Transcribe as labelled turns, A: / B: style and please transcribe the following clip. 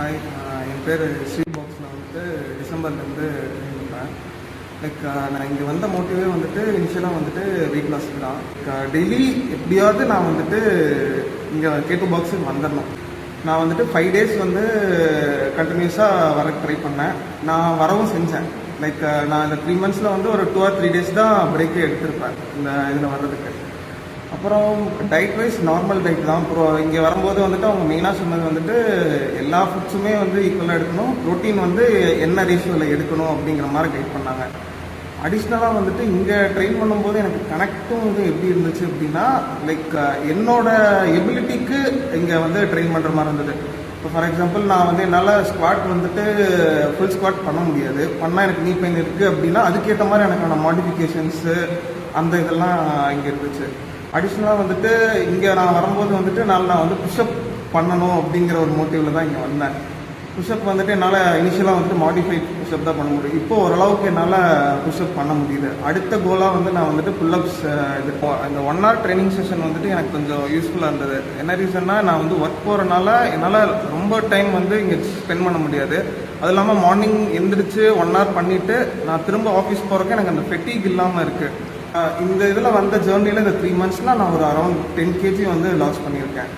A: Hi, என் பேர் ஸ்ரீ பாக்ஸில் வந்துட்டு டிசம்பர்லேருந்து ட்ரெயின் பண்ணுறேன். நான் இங்கே வந்த மோட்டிவே வந்துட்டு இனிஷியலாக வந்துட்டு வெயிட் லாஸ்க்கு தான். டெய்லி எப்படியாவது நான் வந்துட்டு இங்கே K2 பாக்ஸுக்கு வந்துடணும். நான் வந்துட்டு 5 days வந்து கண்டினியூஸாக வர ட்ரை பண்ணேன். நான் வரவும் செஞ்சேன். நான் இந்த 3 months வந்து ஒரு 2 or 3 days தான் பிரேக்கே எடுத்திருப்பேன் இந்த இதில் வர்றதுக்கு. அப்புறம் டயட் வைஸ் நார்மல் டயட் தான். அப்புறம் இங்கே வரும்போது வந்துட்டு அவங்க மெயினாக சொன்னது வந்துட்டு எல்லா ஃபுட்ஸுமே வந்து ஈக்குவலாக எடுக்கணும், ப்ரோட்டீன் வந்து என்ன ரேஷியோவில் எடுக்கணும் அப்படிங்கிற மாதிரி கைட் பண்ணாங்க. அடிஷ்னலாக வந்துட்டு இங்கே ட்ரெயின் பண்ணும்போது எனக்கு கனெக்டும் வந்து எப்படி இருந்துச்சு அப்படின்னா என்னோட எபிலிட்டிக்கு இங்கே வந்து ட்ரெயின் பண்ணுற மாதிரி இருந்தது. இப்போ ஃபார் எக்ஸாம்பிள் நான் வந்து என்னால் ஸ்குவாட் வந்துட்டு ஃபுல் ஸ்குவாட் பண்ண முடியாது, பண்ணால் எனக்கு நீ பெயின் இருக்குது அப்படின்னா அதுக்கேற்ற மாதிரி எனக்கான மாடிஃபிகேஷன்ஸு அந்த இதெல்லாம் இங்கே இருந்துச்சு. அடிஷ்னலாக வந்துட்டு இங்கே நான் வரும்போது வந்துட்டு நான் வந்து புஷ்அப் பண்ணணும் அப்படிங்கிற ஒரு மோட்டிவில் தான் இங்கே வந்தேன். புஷ்அப் வந்துட்டு என்னால் இனிஷியலாக வந்துட்டு மாடிஃபைட் புஷ்அப் தான் பண்ண முடியும். இப்போ ஓரளவுக்கு என்னால் புஷ்அப் பண்ண முடியுது. அடுத்த கோலாக வந்து நான் வந்துட்டு புல்லப்ஸ் இது இந்த 1 hour ட்ரைனிங் செஷன் வந்துட்டு எனக்கு கொஞ்சம் யூஸ்ஃபுல்லாக இருந்தது. என்ன ரீசன்னா, நான் வந்து ஒர்க் போகிறனால என்னால் ரொம்ப டைம் வந்து இங்கே ஸ்பெண்ட் பண்ண முடியாது. அது இல்லாமல் மார்னிங் எந்திரிச்சு 1 hour பண்ணிவிட்டு நான் திரும்ப ஆஃபீஸ் போகிறக்கு எனக்கு அந்த ஃபெட்டிக் இல்லாமல் இருக்குது. இந்த இதில் வந்த ஜேர்னியில் இந்த 3 months நான் ஒரு அரௌண்ட் 10 kg வந்து லாஸ் பண்ணியிருக்கேன்.